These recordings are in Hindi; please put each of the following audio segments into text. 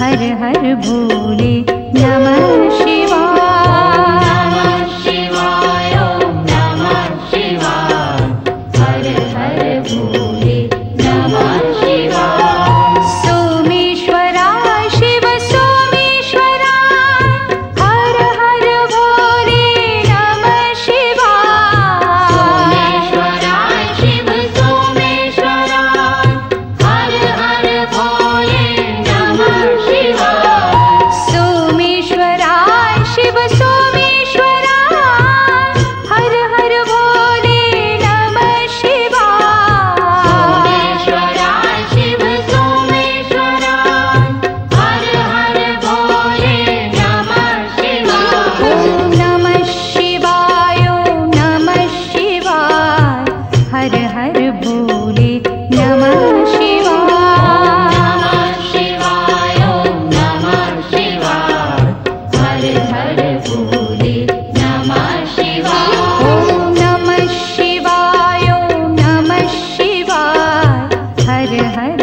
हर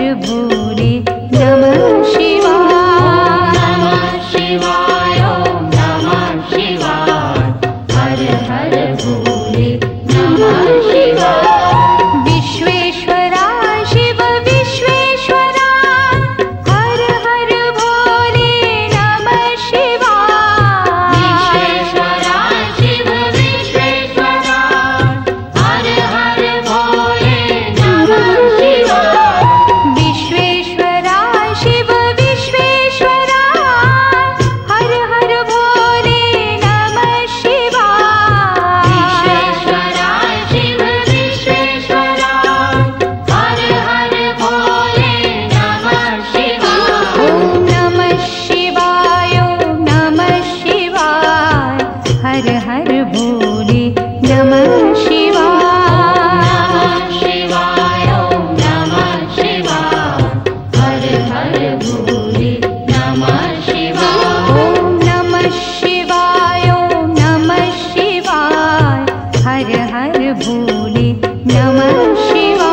हर भोले नमः शिवाय।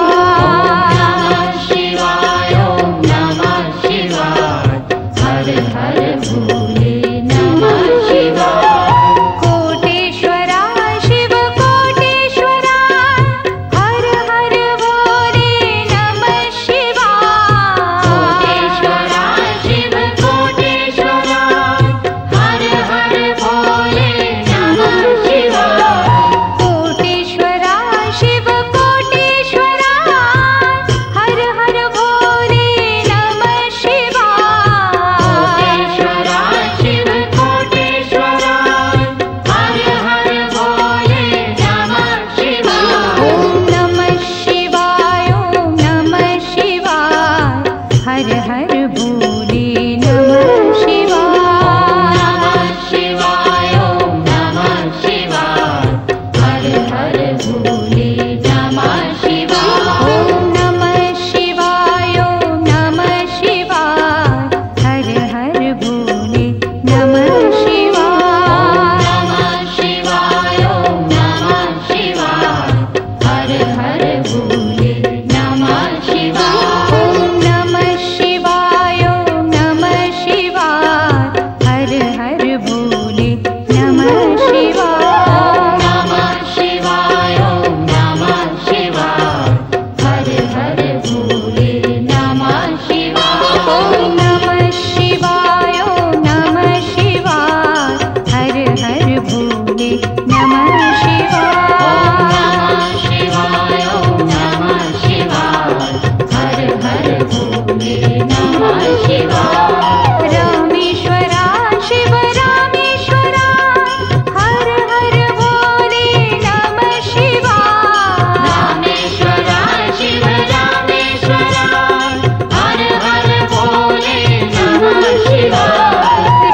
कोटेश्वर भोले नमः शिवाय। ओम नमः शिवाय, हर हर भोले नमः शिवाय। रामेश्वरा शिव रामेश्वरा, हर हर भोले नमः शिवाय। रामेश्वरा शिव रामेश्वरा, हर हर भोले नमः शिवाय।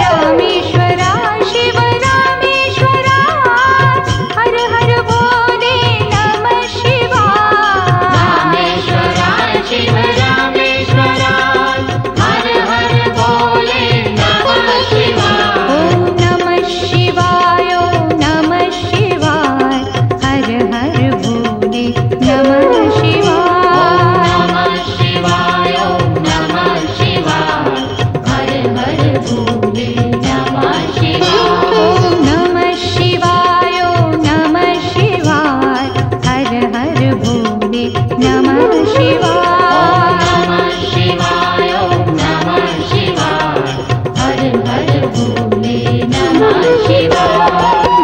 रामेश्वरा शिव रामेश्वरा, हर हर भोले नमः शिवाय। रामेश्वरा शिव रामेश्वरा, हर हर भोले नमः शिवाय। ओम नमः शिवाय, ओम नमः शिवाय, हर हर भोले नमः शिवाय। नमः शिवाय, ओम नमः शिवाय, हर हर भोले नमः शिवाय। ओम नमः शिवाय, ओम नमः शिवाय, हर हर भोले नमः शिवाय। नमः शिवाय, ओम नमः शिवाय, हर हर भोले नमः शिवाय।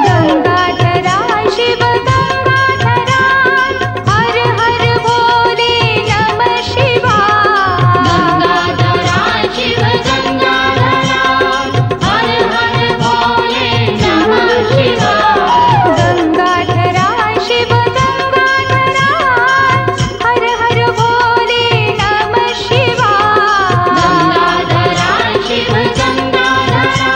गंगाधरा शिव गंगाधरा, हर हर भोले नमः शिवाय। गंगाधरा शिव गंगाधरा, हर हर भोले नमः शिवाय। गंगाधरा शिव गंगाधरा, हर हर भोले नमः शिवाय। गंगाधरा शिव गंगाधरा,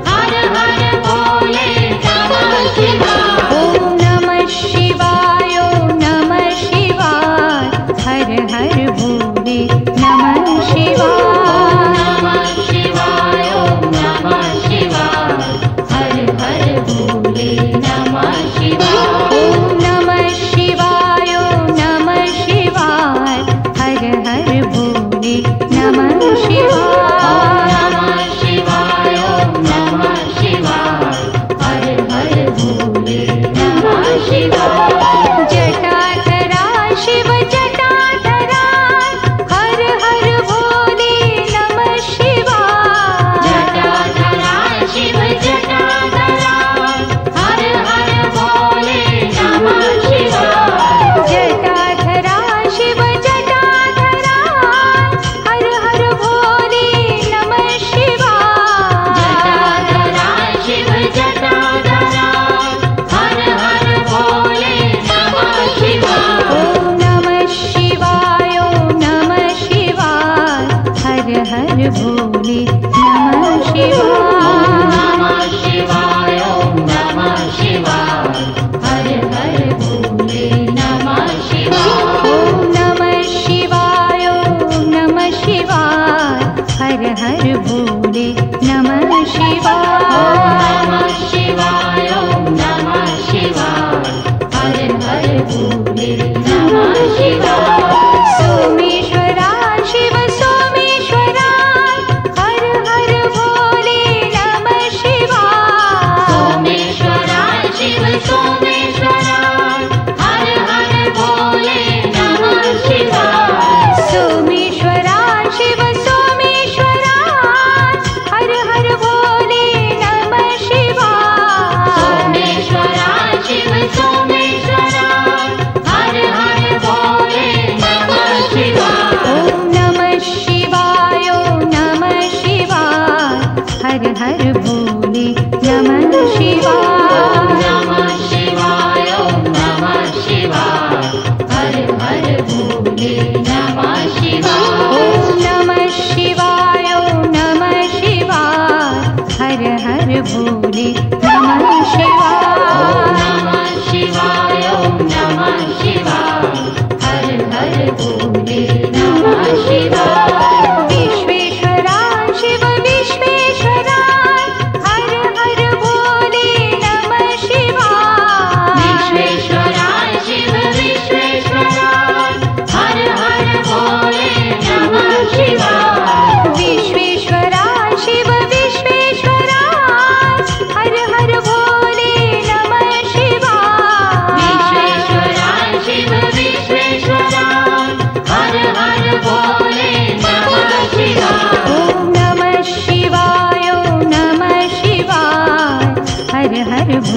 हर हर भोले नमः शिवाय। ओम नमः शिवाय, ओम नमः शिवाय, हर हर भोले नमः शिवाय। नमः शिवाय, ओम नमः शिवाय, हर हर भोले नमः शिवाय। ओम नमः शिवाय, ओम नमः शिवाय, हर हर भोले नमः शिवाय। नमः शिवाय, ओम नमः शिवाय, हर हर भोले नमः शिवाय। जटाधरा शिव जटाधरा, हर हर भोले नमः शिवाय। जटाधरा शिव जटाधरा, हर हर भोले नमः शिवाय। जटाधरा शिव जटाधरा, हर हर भोले नमः शिवाय। जटाधरा शिव जटाधरा, हर हर भोले नमः शिवाय। ओम नमः शिवाय, ओम नमः शिवाय, हर हर भोले नमः शिवाय। नमः शिवाय, ओम नमः शिवाय, हर हर भोले नमः शिवाय। ओम नमः शिवाय, ओम नमः शिवाय, हर हर भोले नमः शिवाय। नमः शिवाय, ओम नमः शिवाय, हर हर भोले नमः शिवाय। सोमेश्वरा शिव सोमेश्वरा, हर हर भोले नमः शिवाय। सोमेश्वरा शिव सोमेश्वरा, हर हर भोले नमः शिवाय। सोमेश्वरा शिव सोमेश्वरा, हर हर भोले नमः शिवाय। सोमेश्वरा शिव सोमेश्वरा, हर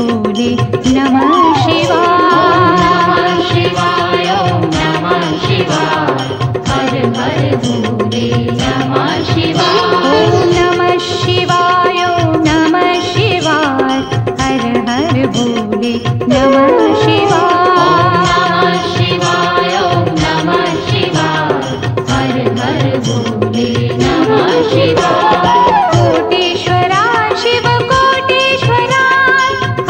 भोले नमः शिवाय। नमः शिवाय ओम नमः शिवाय हर हर भोले नमः शिवाय ॐ नमः शिवाय ॐ नमः शिवाय हर हर भोले नमः शिवाय। नमः शिवाय ओम नमः शिवाय हर हर भोले नमः शिवाय कोटेश्वरा शिव कोटेश्वरा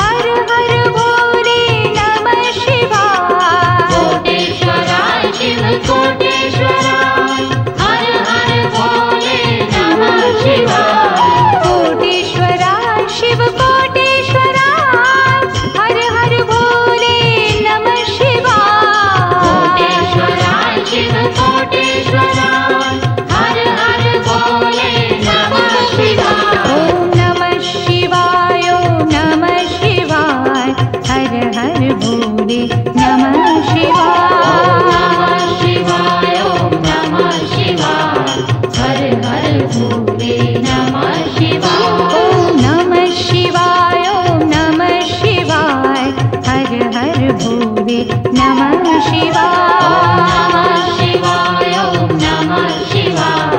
हर हर भोले नमः शिवाय। कोटेश्वरा शिव कोटेश्वरा हर हर भोले नमः शिवाय कोटेश्वरा शिव कोटेश्वरा हर हर भोले नमः शिवाय। कोटेश्वरा शिव कोटेश्वरा हर हर भोले नमः शिवाय ॐ नमः शिवाय ॐ नमः शिवाय हर हर भोले नमः शिवाय। नमः शिवाय ओम नमः शिवाय हर हर भोले नमः शिवाय ॐ नमः शिवाय ॐ नमः शिवाय हर हर भोले नमः शिवाय। नमः शिवाय ओम नमः शिवाय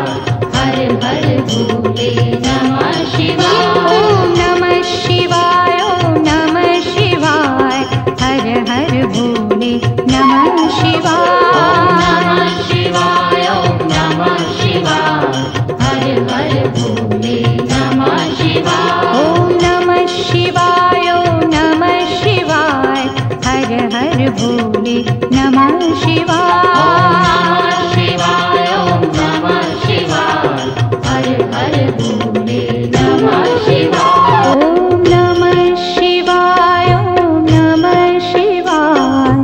हर हर भोले नमः शिवाय ॐ नमः शिवाय ॐ नमः शिवाय हर हर भोले नमः शिवाय। नमः शिवाय ओम नमः शिवाय हर हर भोले नमः शिवाय ॐ नमः शिवाय ॐ नमः शिवाय हर हर भोले नमः शिवाय। नमः शिवाय ओम नमः शिवाय हर हर भोले नमः शिवाय ॐ नमः शिवाय ॐ नमः शिवाय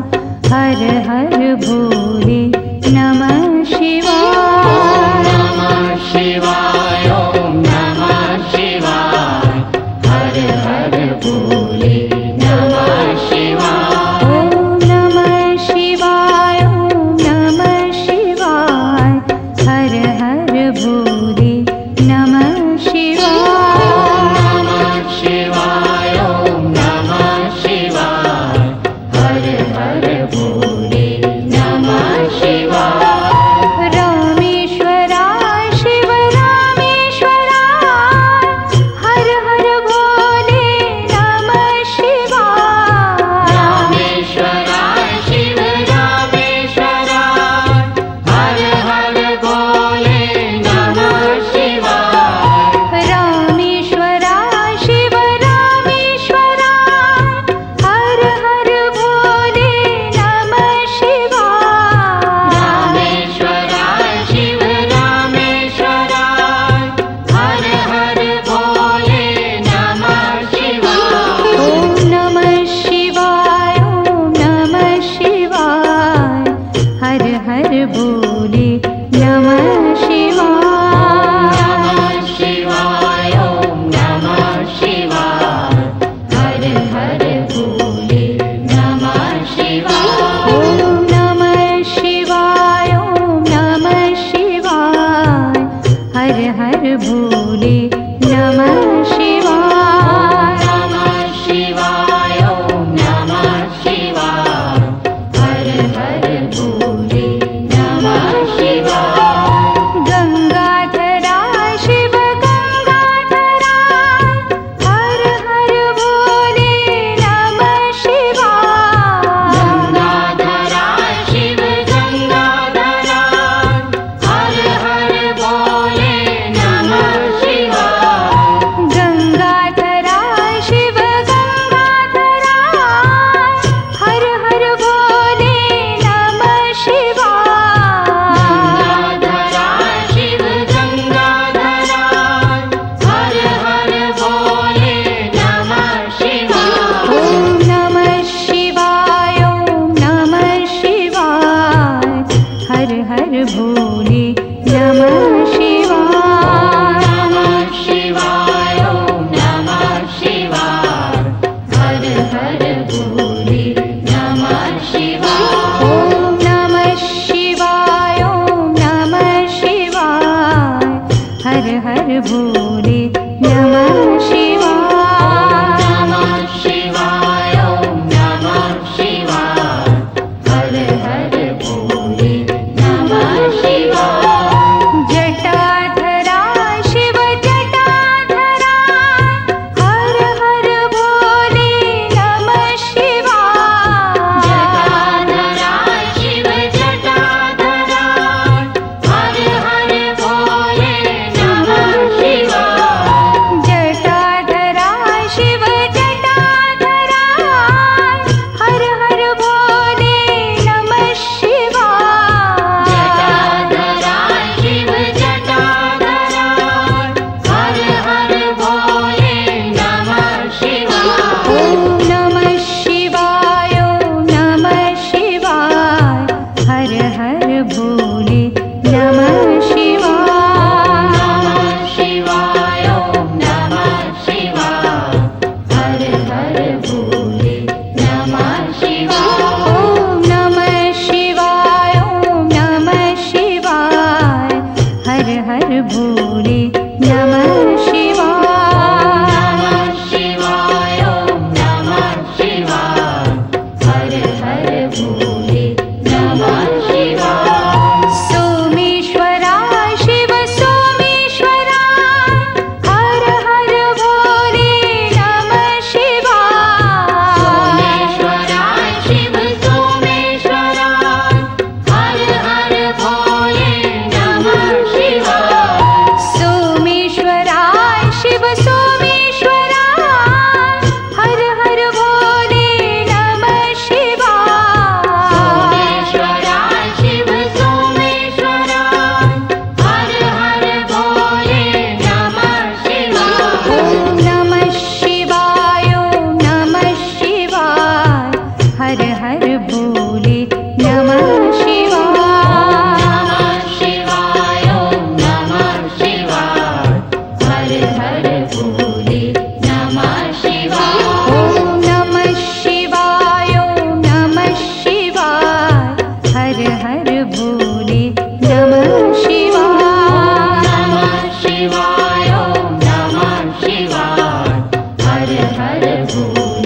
हर हर भोले नमः शिवाय। नमः शिवाय ओम नमः शिवाय हर हर भोले नमः शिवाय ॐ नमः शिवाय ॐ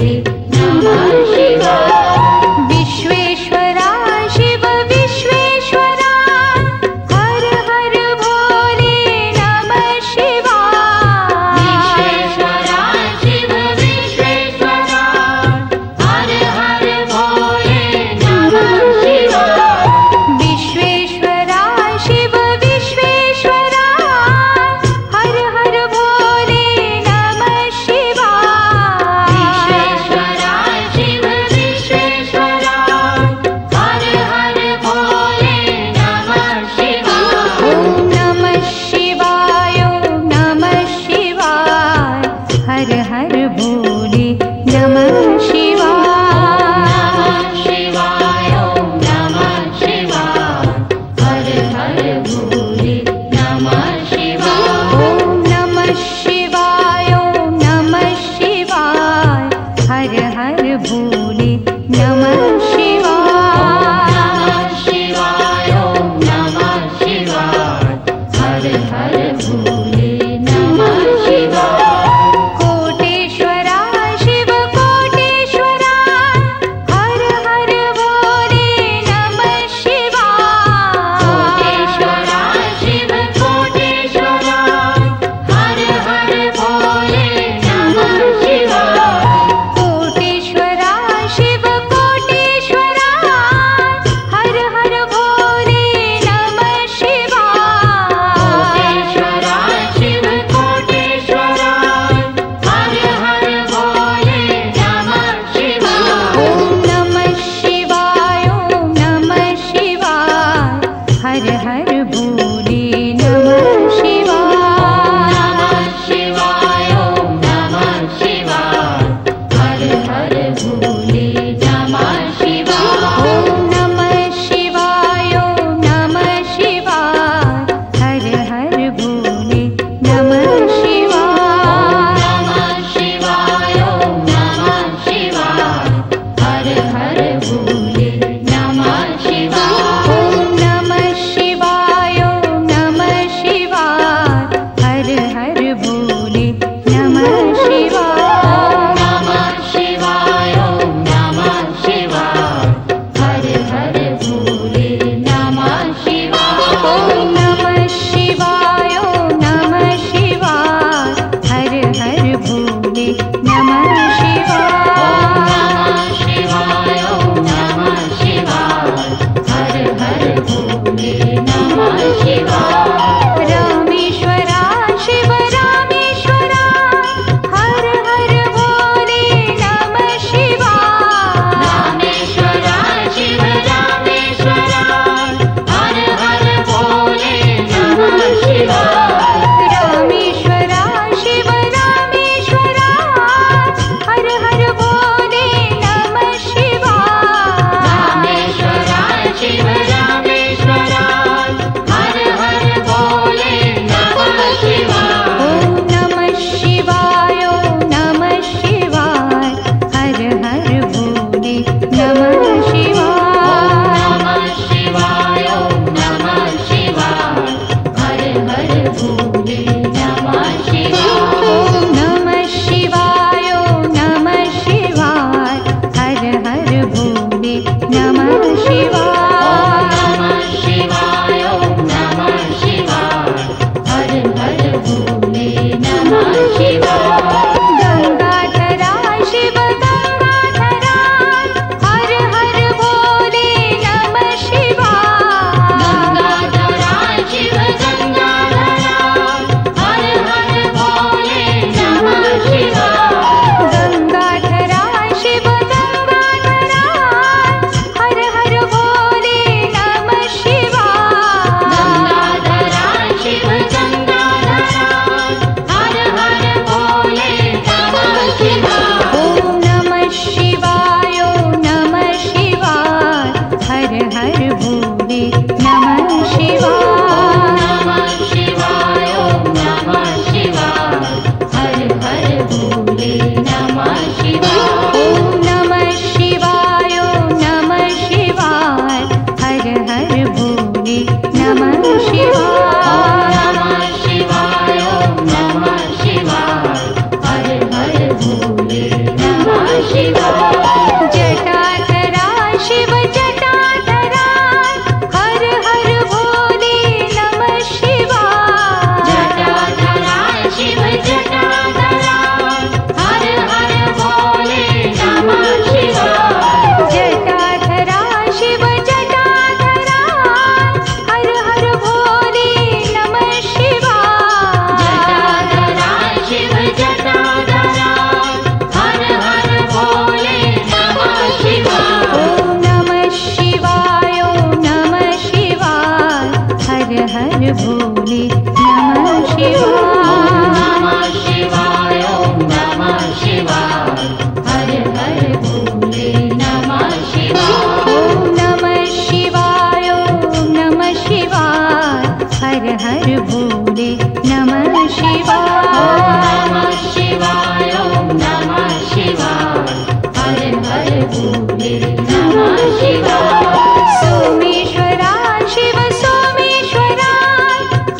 भोले नमः शिवाय विश्वेश्वरा शिव विश्वेश्वरा हर हर भोले नमः शिवाय विश्वेश्वरा शिव विश्वेश्वरा हर हर भोले नमः शिवाय विश्वेश्वरा शिव विश्वेश्वरा हर हर भोले नमः शिवाय विश्वेश्वरा शिव विश्वेश्वरा हर हर भोले नमः शिवाय ॐ नमः शिवाय ॐ नमः शिवाय हर हर भोले नमः शिवाय शिवाय ॐ नमः शिवाय हर हर भोले नमः शिवाय ॐ नमः शिवाय ॐ नमः शिवाय हर हर भोले नमः शिवाय शिवाय ॐ नमः शिवाय हर हर भोले नमः शिवाय कोटेश्वरा शिव कोटेश्वरा हर हर भोले नमः शिवाय कोटेश्वरा शिव कोटेश्वरा हर हर भोले नमः शिवाय कोटेश्वरा शिव कोटेश्वरा हर हर भोले नमः शिवाय कोटेश्वरा शिव कोटेश्वरा हर हर भोले नमः शिवाय ॐ नमः शिवाय ॐ नमः शिवाय हर हर भोले नमः शिवाय शिवाय ॐ नमः शिवाय हर हर भोले नमः शिवाय ॐ नमः शिवाय ॐ नमः शिवाय हर हर भोले नमः शिवाय नमः शिवाय ॐ नमः शिवाय हर हर भोले नमः शिवाय ॐ नमः शिवाय ॐ नमः शिवाय हर हर भोले नमः शिवाय नमः शिवाय ॐ शिवाय जटाधरा शिव जटाधरा हर हर भोले नमः शिवाय जटाधरा शिव जटाधरा हर हर भोले नमः शिवाय जटाधरा शिव जटाधरा हर हर भोले नमः शिवाय जटाधरा शिव जटाधरा हर हर भोले नमः शिवाय ओम नमः शिवाय ओम नमः शिवाय हर हर भोले नमः शिवाय नमः शिवाय ओम नमः शिवाय हर हर भोले नमः शिवाय ओम नमः शिवाय ओम नमः शिवाय हर हर भोले नमः शिवाय नमः शिवाय ओम नमः शिवाय हर हर भोले नमः शिवाय सोमेश्वरा शिव सोमेश्वरा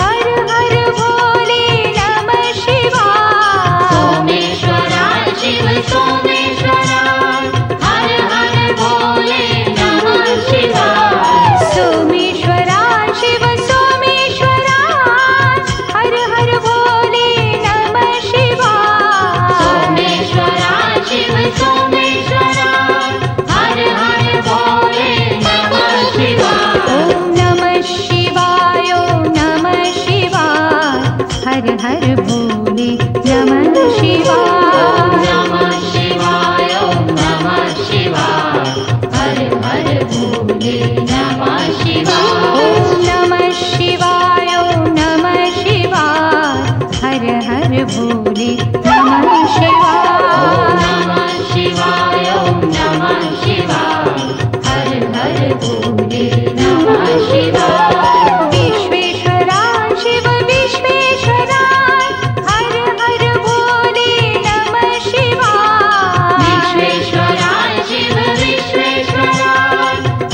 हर हर भोले नमः शिवाय सोमेश्वरा शिव सोमेश्वरा हर हर भोले नमः शिवाय सोमेश्वरा शिव सोमेश्वरा हर हर भोले नमः शिवाय सोमेश्वरा शिव सोमेश्वरा हर हर भोले नमः शिवाय ओम नमः शिवाय ओम नमः शिवाय हर हर भोले नमः शिवाय नमः शिवाय ओम नमः शिवाय हर हर भोले नमः शिवाय ओम नमः शिवाय ओम नमः शिवाय हर हर भोले नमः शिवाय नमः शिवाय ओम नमः शिवाय हर हर भोले नमः शिवाय विश्वेश्वरा शिव विश्वेश्वरा हर हर भोले नमः शिवाय विश्वेश्वरा शिव विश्वेश्वरा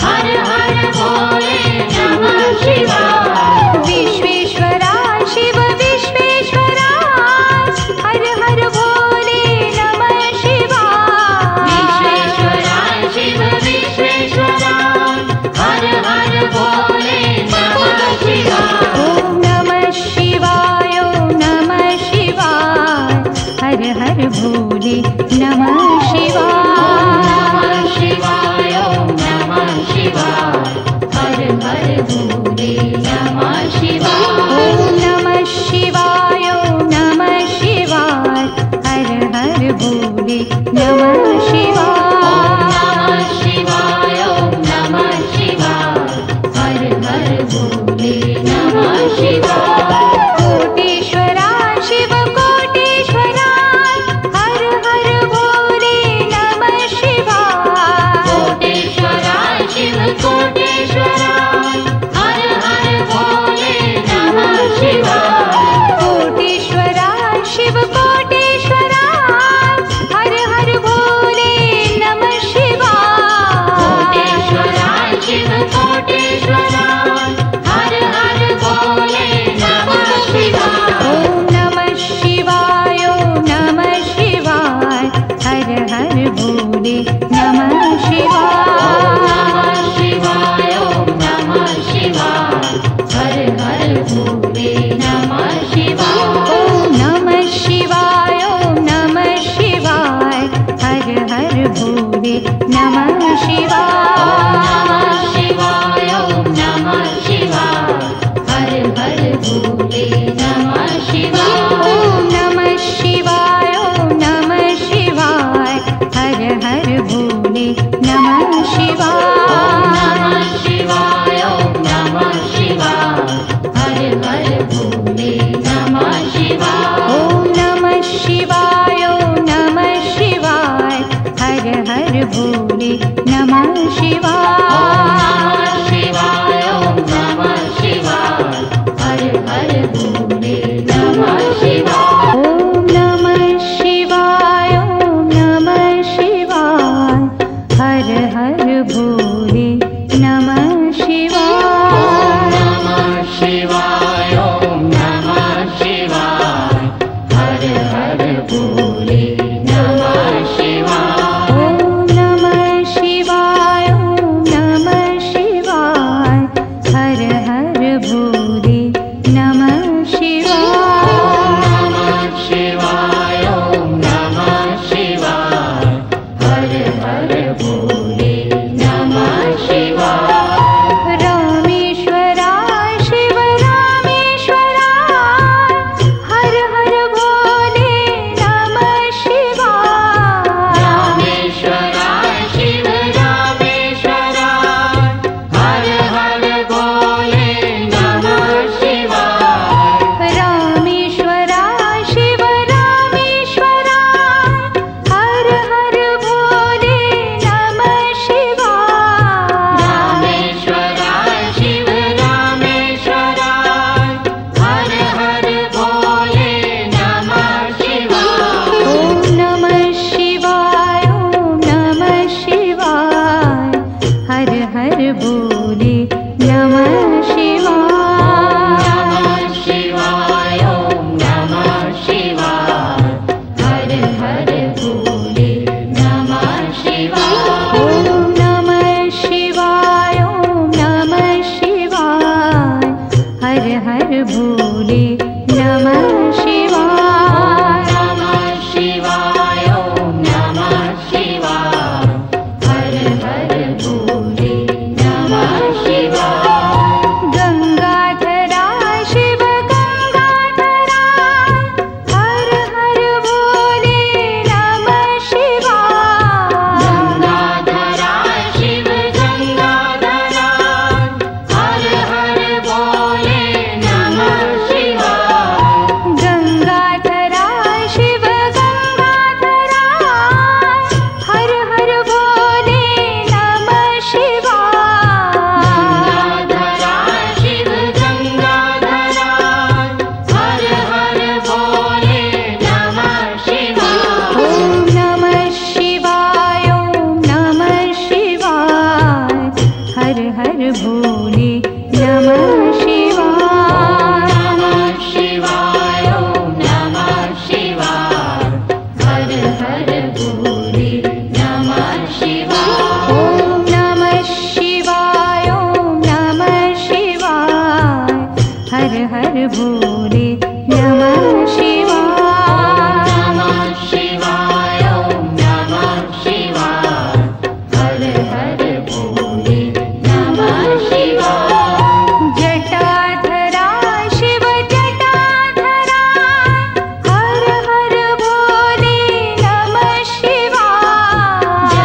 हर हर भोले नमः शिवाय विश्वेश्वरा शिव विश्वेश्वरा हर हर भोले नमः शिवाय विश्वेश्वरा शिव विश्वेश्वरा हर हर भोले नमः शिवाय ओम नमः शिवाय ओम नमः शिवाय हर हर भोले नमः शिवाय नमः शिवाय ओम नमः शिवाय हर हर भोले नमः शिवाय ओम नमः शिवाय ओम नमः शिवाय हर हर भोले नमः शिवाय नमः शिवाय ओम नमः शिवाय हर हर भोले नमः शिवाय कोटेश्वरा शिव कोटेश्वरा हर हर भोले नमः शिवाय कोटेश्वरा शिव कोटेश्वरा हर हर भोले नमः शिवाय कोटेश्वरा शिव कोटेश्वरा हर हर भोले नमः शिवाय कोटेश्वरा शिव कोटेश्वरा हर हर भोले नमः शिवाय ओम नमः शिवाय ओम नमः शिवाय हर हर भोले नमः शिवाय नमः शिवाय ओम नमः शिवाय हर हर भोले नमः शिवाय ओम नमः शिवाय ओम नमः शिवाय हर हर भोले नमः शिवाय नमः शिवाय ओम नमः शिवाय हर हर भोले नमः शिवाय ओम नमः शिवाय ओम नमः शिवाय हर हर भोले नमः शिवाय नमः शिवाय ओम नमः शिवाय हर हर भोले नमः शिवाय ओम नमः शिवाय ओम नमः शिवाय हर हर भोले नमः शिवाय नमः शिवाय ओम नमः शिवाय हर हर भोले नमः शिवाय ओम नमः शिवाय ओम नमः शिवाय हर हर भोले नमः शिवाय नमः शिवाय ओम नमः शिवाय हर हर भोले नमः शिवाय हर भोले नमः शिवाय रामेश्वराय शिव रामेश्वराय हर हर भोले नमः शिवाय रामेश्वराय शिव रामेश्वराय हर हर भोले नमः शिवाय रामेश्वराय शिव रामेश्वराय हर हर भोले नमः शिवाय रामेश्वराय शिव रामेश्वराय हर हर भोले नमः शिवाय ॐ नमः शिवाय ॐ नमः शिवाय हर हर भोले नमः शिवाय नमः शिवाय ॐ नमः शिवाय हर हर भोले नमः शिवाय ॐ नमः शिवाय ॐ नमः शिवाय हर हर भोले नमः शिवाय नमः शिवाय ॐ नमः शिवाय हर हर भोले नमः शिवाय गंगाधराय शिव गंगाधराय हर हर भोले नमः शिवाय गंगाधराय शिव गंगाधराय हर हर भोले नमः शिवाय गंगाधराय शिव गंगाधराय हर हर भोले नमः शिवाय गंगाधराय शिव गंगाधराय हर हर भोले नमः शिवाय ॐ नमः शिवाय ॐ नमः शिवाय हर हर भोले नमः शिवाय नमः शिवाय ॐ नमः शिवाय हर हर भोले नमः शिवाय ॐ नमः शिवाय ॐ नमः शिवाय हर हर भोले नमः शिवाय नमः शिवाय ॐ नमः शिवाय हर हर भोले नमः शिवाय जटाधराय शिव जटाधराय हर हर भोले नमः शिवाय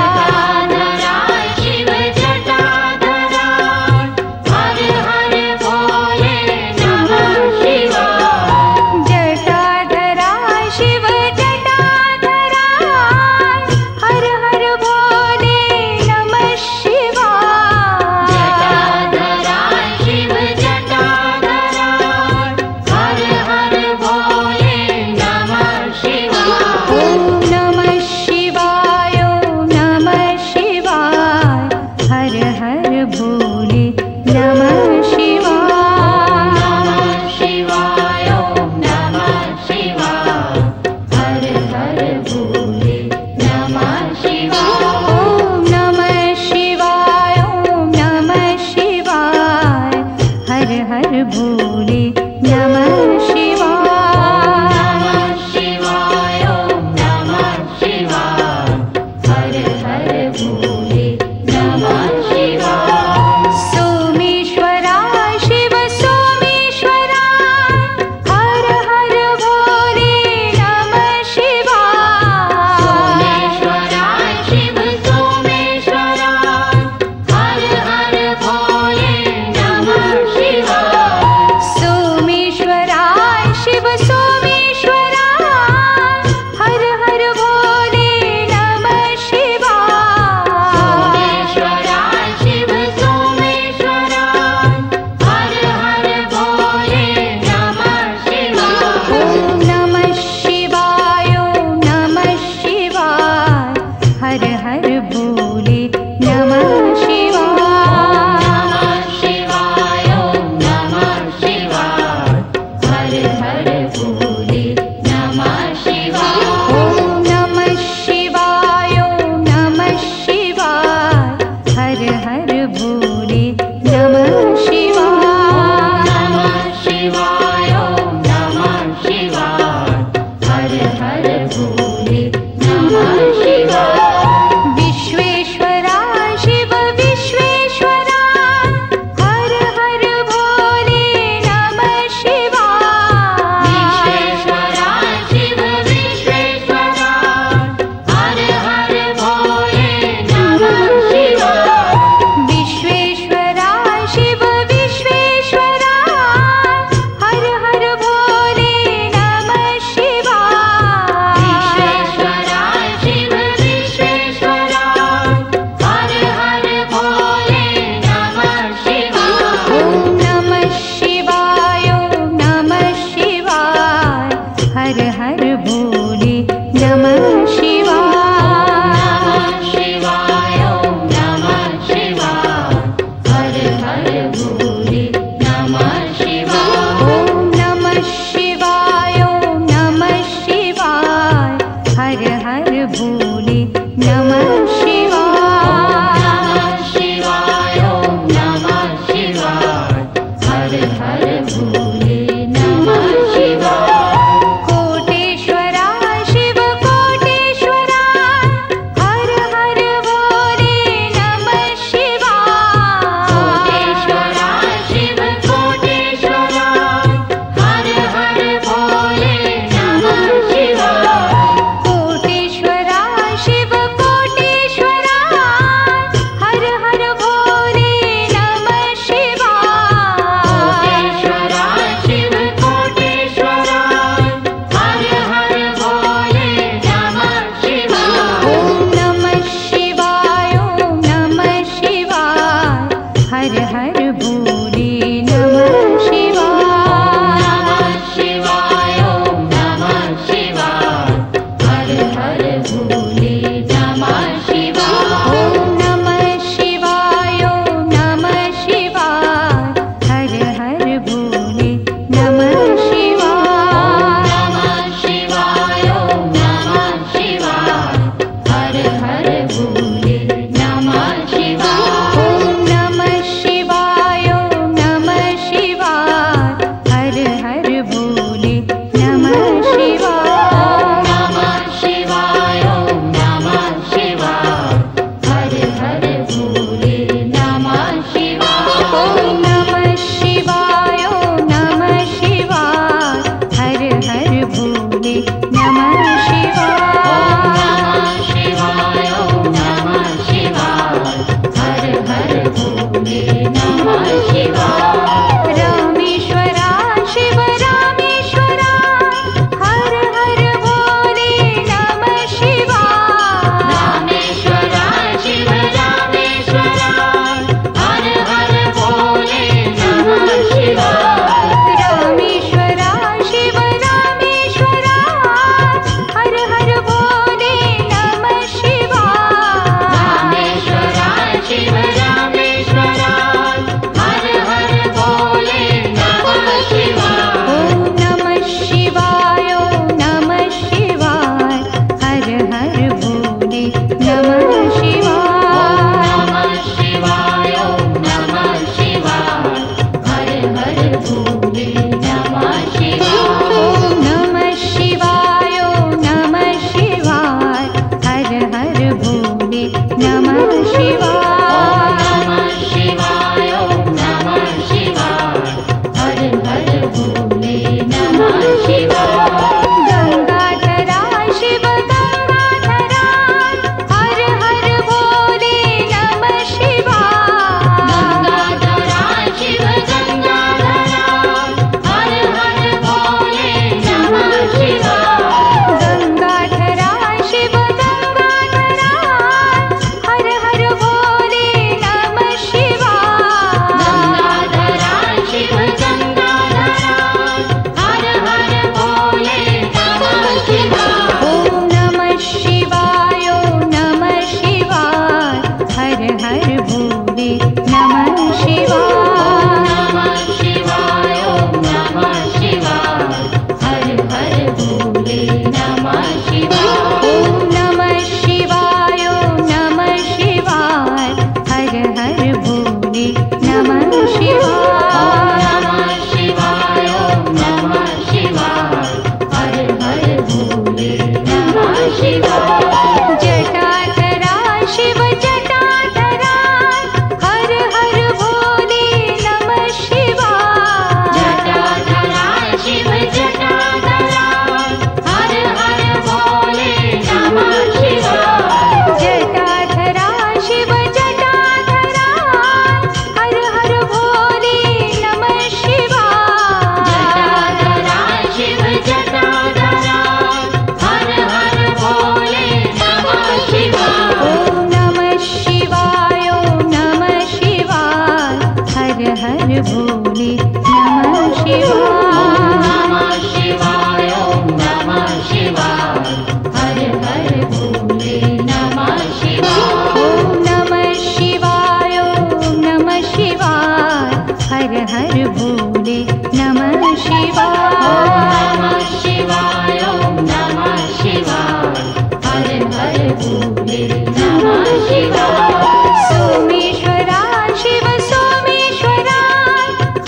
शिवाय सोमेश्वरा शिव सोमेश्वरा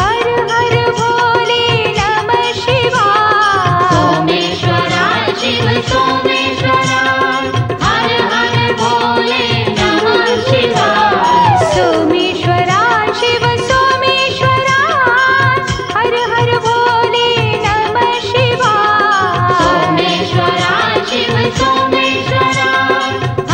हर हर भोले नमः शिवाय सोमेश्वरा शिव सोमेश्वरा हर हर भोले नमः शिवाय सोमेश्वरा शिव सोमेश्वरा हर हर भोले नमः शिवाय सोमेश्वरा शिव सोमेश्वरा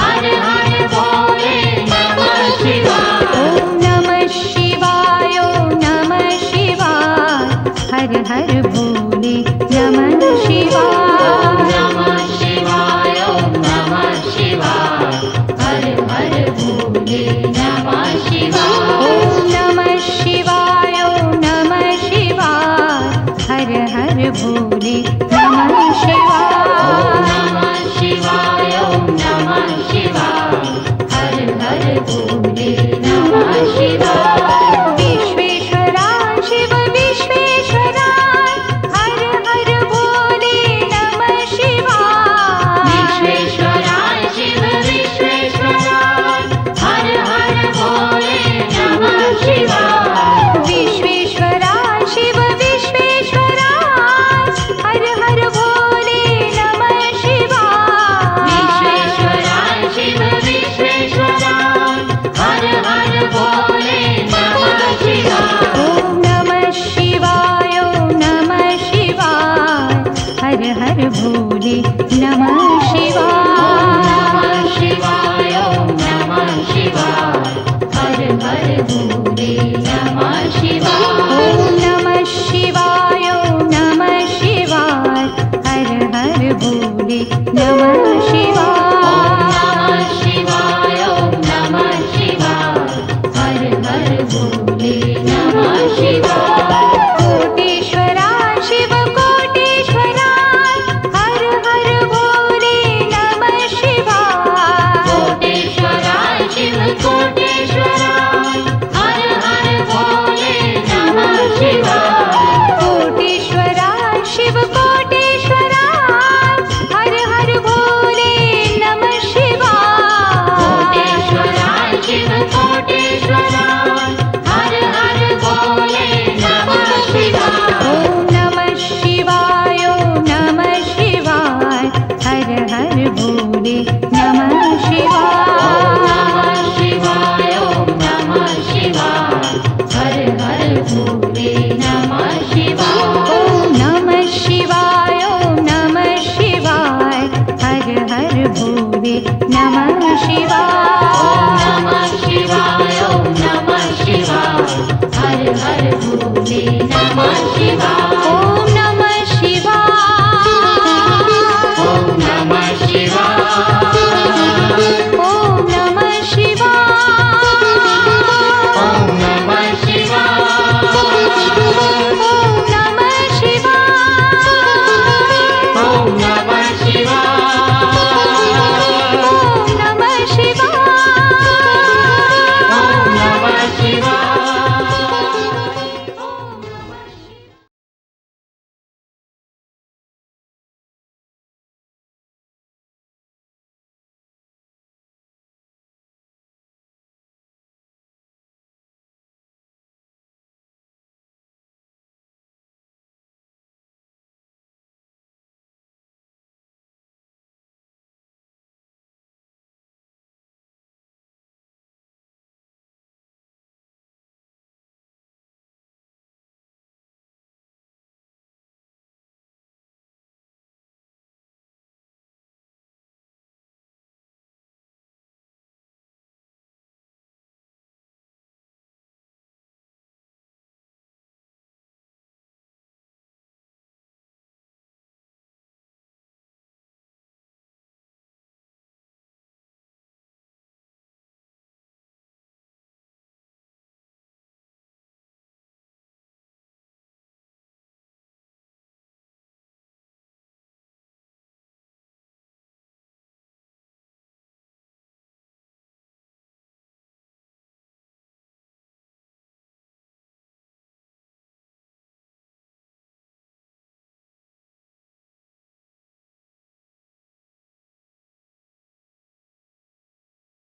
हर हर भोले नमः शिवाय ॐ नमः शिवाय ॐ नमः शिवाय हर हर भोले नमः शिवाय नमः शिवाय ॐ नमः शिवाय हर हर भोले नमः शिवाय ॐ नमः शिवाय ॐ नमः शिवाय हर हर भोले नमः शिवाय नमः शिवाय ॐ नमः शिवाय हर हर भोले नमः शिवाय विश्वेश्वरा शिव विश्वेश्वरा हर हर भोले नमः शिवाय विश्वेश्वरा शिव विश्वेश्वरा हर हर भोले नमः शिवाय विश्वेश्वरा शिव विश्वेश्वरा हर हर भोले नमः शिवाय विश्वेश्वरा शिव विश्वेश्वरा हर हर भोले नमः शिवाय ॐ नमः शिवाय ॐ नमः शिवाय हर हर भोले नमः शिवाय नमः शिवाय ॐ नमः शिवाय हर हर भोले नमः शिवाय ॐ नमः शिवाय ॐ नमः शिवाय हर हर भोले नमः शिवाय नमः शिवाय ॐ नमः शिवाय हर हर भोले नमः शिवाय कोटेश्वरा शिव कोटेश्वरा हर हर भोले नमः शिवाय कोटेश्वरा शिव कोटेश्वरा हर हर भोले नमः शिवाय कोटेश्वरा शिव कोटेश्वरा हर हर भोले नमः शिवाय कोटेश्वरा शिव कोटेश्वरा